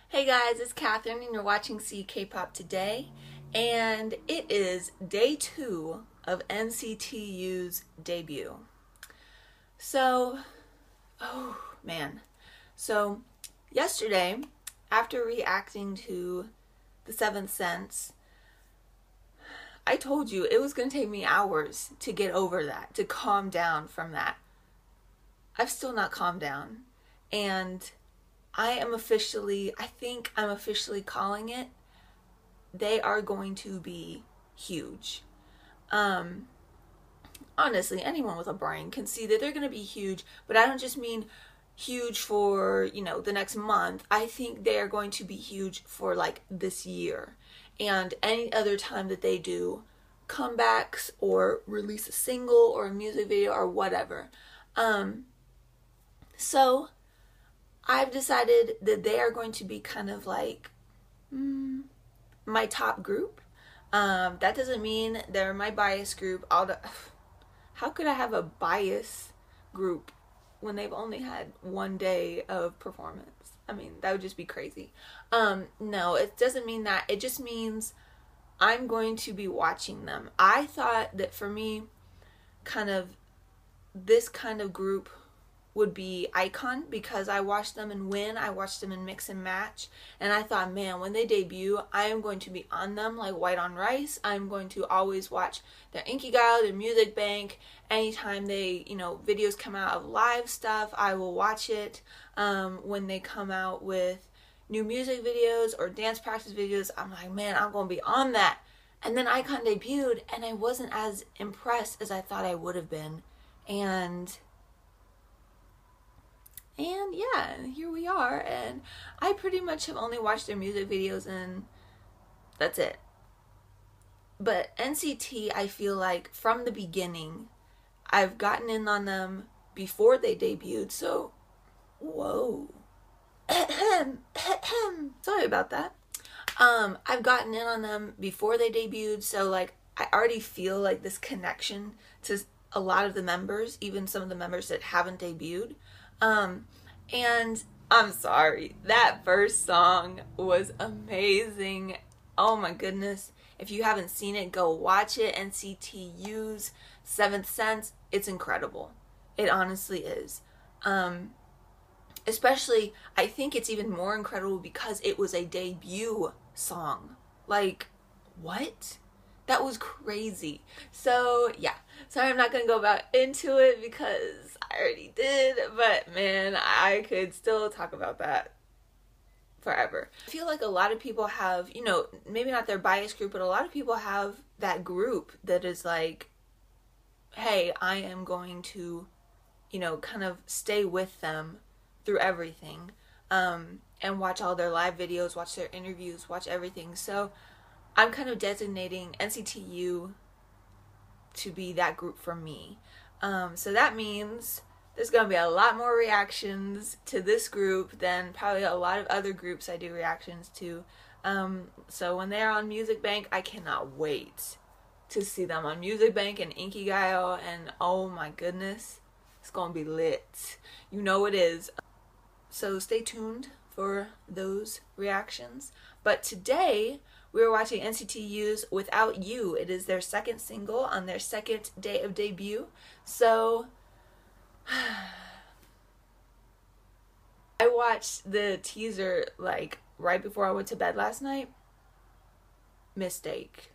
Hey guys, it's Catherine and you're watching CUKpop Today, and it is day 2 of NCT U's debut. So, oh man. So, yesterday, after reacting to The Seventh Sense, I told you it was going to take me hours to get over that, to calm down from that. I've still not calmed down, and I think I'm officially calling it. They are going to be huge. Honestly, anyone with a brain can see that they're going to be huge, but I don't just mean huge for, the next month. I think they are going to be huge for like this year and any other time that they do comebacks or release a single or a music video or whatever. So I've decided that they are going to be kind of like my top group. That doesn't mean they're my bias group. How could I have a bias group when they've only had one day of performance? I mean, that would just be crazy. No, it doesn't mean that. It just means I'm going to be watching them. I thought that for me, this kind of group would be iKON, because I watched them in Win, I watched them in Mix and Match, and I thought, man, when they debut, I am going to be on them like white on rice. I'm going to always watch their Inkigayo, their music bank. Anytime they, videos come out of live stuff, I will watch it. When they come out with new music videos or dance practice videos, I'm like, man, I'm going to be on that. And then iKON debuted, and I wasn't as impressed as I thought I would have been. And yeah, here we are, and I pretty much have only watched their music videos and that's it. But NCT, I feel like from the beginning, I've gotten in on them before they debuted, so whoa. Sorry about that. I've gotten in on them before they debuted, so like I already feel like this connection to a lot of the members, even some of the members that haven't debuted. And I'm sorry, that first song was amazing. Oh my goodness. If you haven't seen it, go watch it. NCT U's Seventh Sense. It's incredible. It honestly is. Especially, I think it's even more incredible because it was a debut song. Like, what? That was crazy. So, yeah. Sorry, I'm not going to go into it because I already did. But, man, I could still talk about that forever. I feel like a lot of people have, maybe not their bias group, but a lot of people have that group that is like, hey, I am going to, kind of stay with them through everything. And watch all their live videos, watch their interviews, watch everything. So, I'm kind of designating NCT U to be that group for me. So that means there's going to be a lot more reactions to this group than probably a lot of other groups I do reactions to. So when they're on Music Bank, I cannot wait to see them on Music Bank and Inkigayo, and oh my goodness, it's going to be lit. You know it is. So stay tuned for those reactions. But today, we're watching NCT U's Without You. It is their second single on their second day of debut. So, I watched the teaser like right before I went to bed last night. Mistake.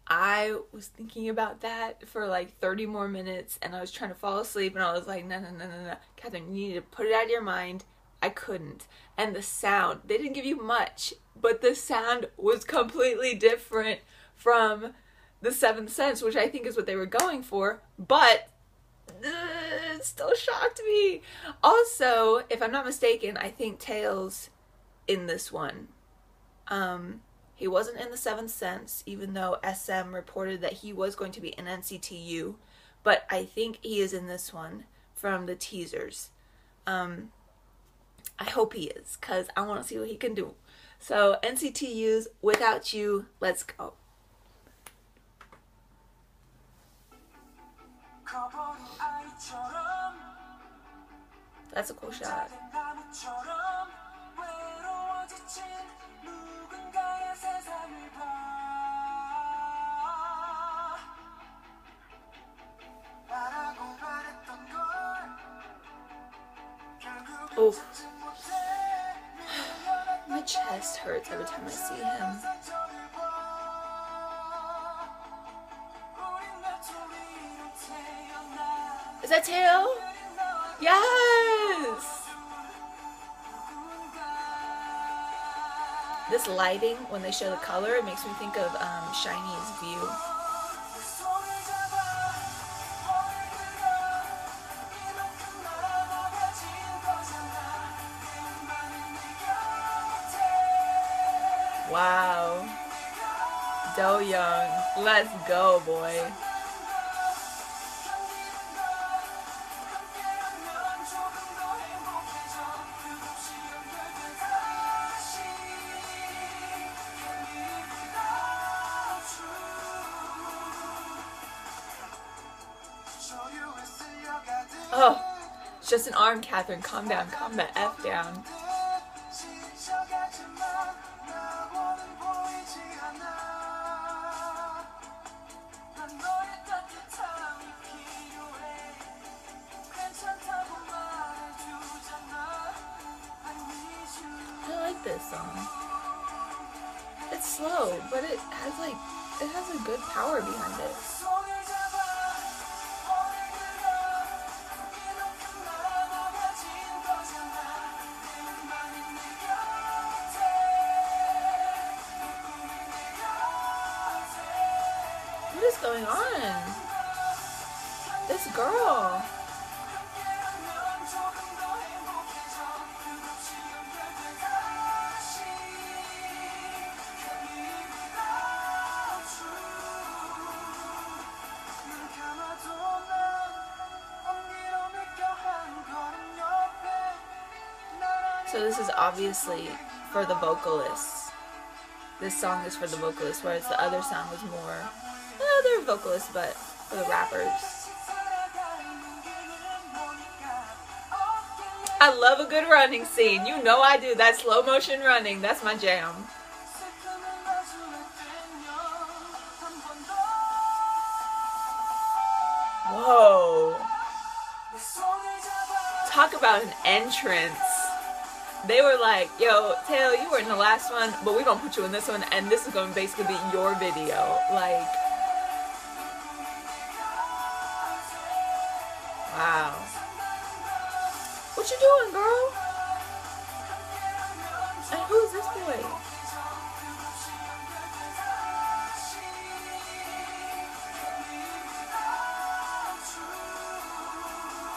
I was thinking about that for like 30 more minutes and I was trying to fall asleep and I was like, no. Catherine, you need to put it out of your mind. I couldn't. And the sound, they didn't give you much, but the sound was completely different from The Seventh Sense, which I think is what they were going for, but it still shocked me. Also, if I'm not mistaken, I think Taeil's in this one. He wasn't in The Seventh Sense, even though SM reported that he was going to be in NCT U, but I think he is in this one from the teasers. I hope he is, because I want to see what he can do. So, NCT U's Without You, let's go. That's a cool shot. Oh, my chest hurts every time I see him. Is that Teo? Yes! This lighting, when they show the color, it makes me think of Shiny's View. Wow. Do Young. Let's go, boy. Oh, it's just an arm, Catherine. Calm down. Calm the F down. I like this song. It's slow, but it has a good power behind it. What is going on? This girl. So this is obviously for the vocalists. This song is for the vocalists, whereas the other song was more, they're vocalists, but for the rappers. I love a good running scene. You know I do. That slow motion running, that's my jam. Whoa. Talk about an entrance. They were like, yo, Tail, you were in the last one, but we're going to put you in this one, and this is going to basically be your video. Like, wow. What you doing, girl? And who's this boy?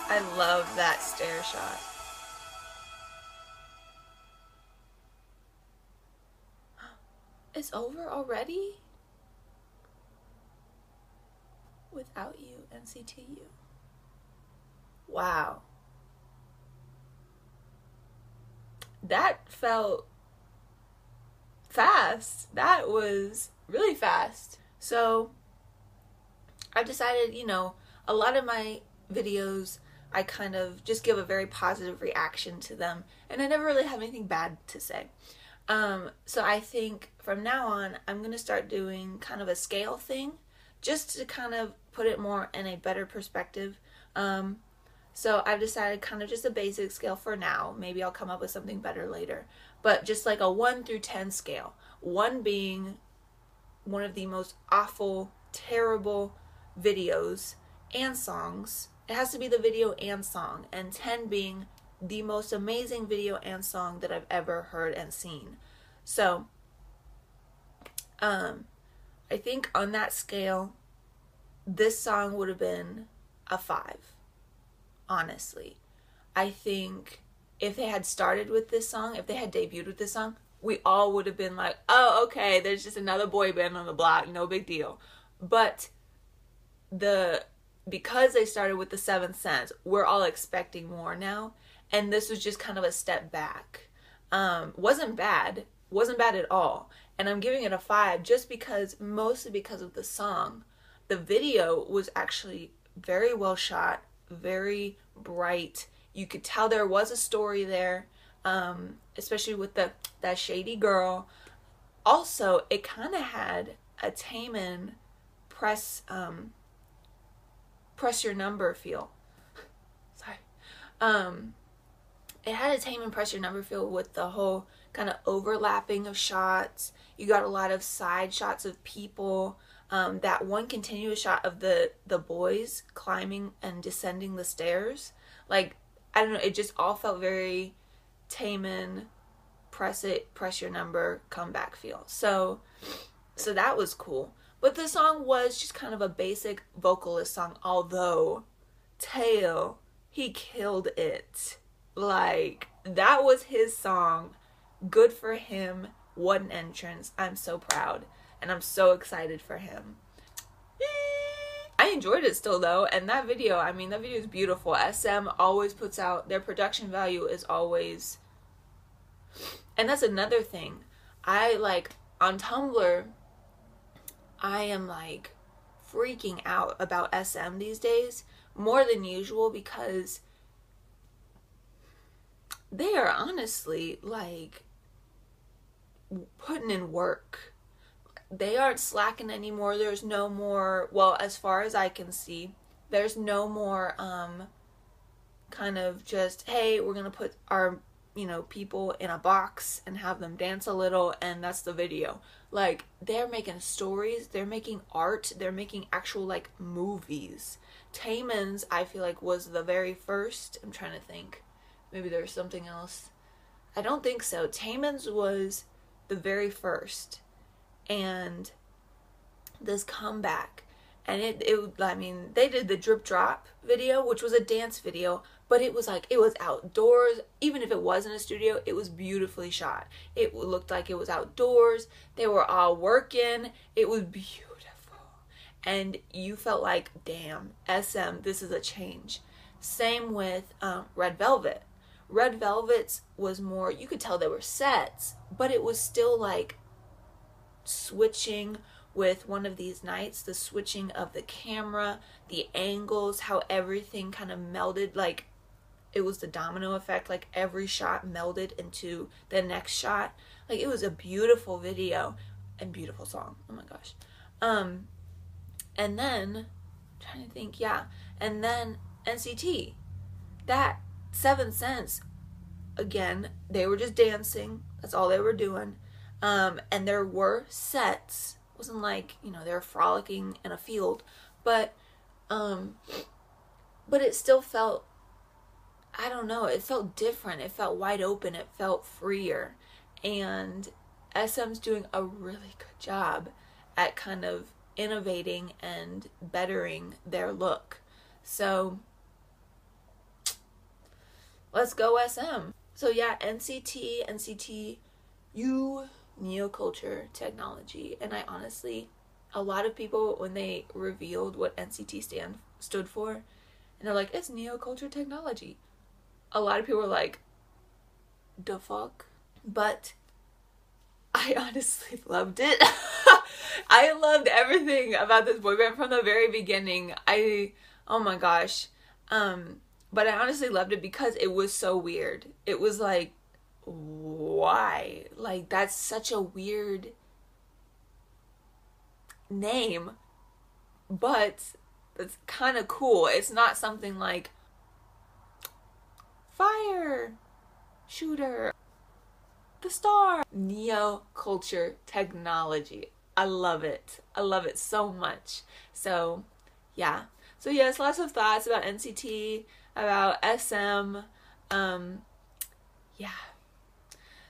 I love that stair shot. It's over already? Without You, NCT U. Wow. That felt fast. That was really fast. So I've decided, you know, a lot of my videos, I kind of just give a very positive reaction to them, and I never really have anything bad to say. So I think from now on, I'm going to start doing kind of a scale thing, just to kind of put it more in a better perspective. So I've decided kind of just a basic scale for now. Maybe I'll come up with something better later. But just like a 1 through 10 scale. 1 being one of the most awful, terrible videos and songs. It has to be the video and song. And 10 being the most amazing video and song that I've ever heard and seen. So, I think on that scale, this song would have been a 5. Honestly. I think if they had started with this song, if they had debuted with this song, we all would have been like, oh, okay, there's just another boy band on the block, no big deal. But because they started with the 7th Sense, we're all expecting more now. And this was just kind of a step back. Wasn't bad at all. And I'm giving it a 5 just because, mostly because of the song. The video was actually very well shot, very bright. You could tell there was a story there, especially with that shady girl. Also, it kind of had a Taemin press your number feel. Sorry. it had a tame and pressure number feel with the whole kind of overlapping of shots. You got a lot of side shots of people. That one continuous shot of the boys climbing and descending the stairs. Like, I don't know, it just all felt very Taemin pressure number comeback feel. So that was cool. But the song was just kind of a basic vocalist song, although Tae, he killed it. Like, that was his song. Good for him. What an entrance. I'm so proud. And I'm so excited for him. I enjoyed it still though. And that video, I mean, that video is beautiful. SM always puts out, their production value is always... And that's another thing. I, like, on Tumblr, I am, like, freaking out about SM these days. More than usual, because they are honestly, like, putting in work. They aren't slacking anymore. There's no more, well, as far as I can see, there's no more kind of just, hey, we're gonna put our, you know, people in a box and have them dance a little and that's the video. Like, they're making stories, they're making art, they're making actual, like, movies. Taemin's, I feel like, was the very first. I'm trying to think. Maybe there's something else. I don't think so. Taemin's was the very first. And this comeback, and I mean, they did the drip drop video, which was a dance video, but it was like, it was outdoors. Even if it wasn't a studio, it was beautifully shot. It looked like it was outdoors. They were all working. It was beautiful. And you felt like, damn, SM, this is a change. Same with Red Velvet. Red Velvet's was more, you could tell there were sets, but it was still like switching with one of these nights, the switching of the camera, the angles, how everything kind of melded, like it was the domino effect, like every shot melded into the next shot. Like, it was a beautiful video and beautiful song. Oh my gosh. And then, I'm trying to think, yeah, and then NCT, that 7 Sense, again, they were just dancing, that's all they were doing. And there were sets. It wasn't like, you know, they were frolicking in a field, but it still felt, I don't know, it felt different. It felt wide open. It felt freer. And SM's doing a really good job at kind of innovating and bettering their look. So let's go SM. So yeah, NCT U Neoculture Technology. And I honestly, a lot of people, when they revealed what NCT stood for, and they're like, it's Neoculture Technology, a lot of people were like, the fuck? But I honestly loved it. I loved everything about this boy band from the very beginning. Oh my gosh. But I honestly loved it because it was so weird. It was like, why? Like, that's such a weird name, but it's kind of cool. It's not something like fire, shooter, the star. Neoculture Technology. I love it. I love it so much. So yeah. So yes, lots of thoughts about NCT, about SM. Yeah.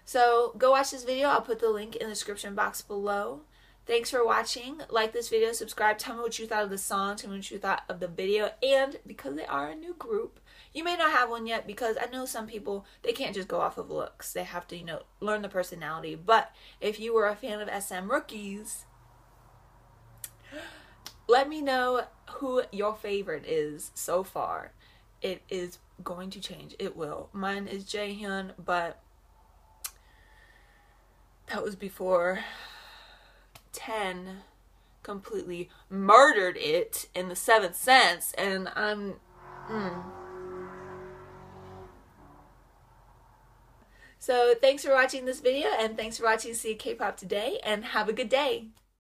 So go watch this video. I'll put the link in the description box below. Thanks for watching. Like this video, subscribe, tell me what you thought of the song, tell me what you thought of the video, and because they are a new group, you may not have one yet, because I know some people, they can't just go off of looks. They have to, you know, learn the personality. But if you were a fan of SM Rookies, let me know who your favorite is so far. It is going to change. It will. Mine is Jaehyun, but that was before 10 completely murdered it in the 7th Sense, and I'm So thanks for watching this video, and thanks for watching CUKpopToday, and have a good day.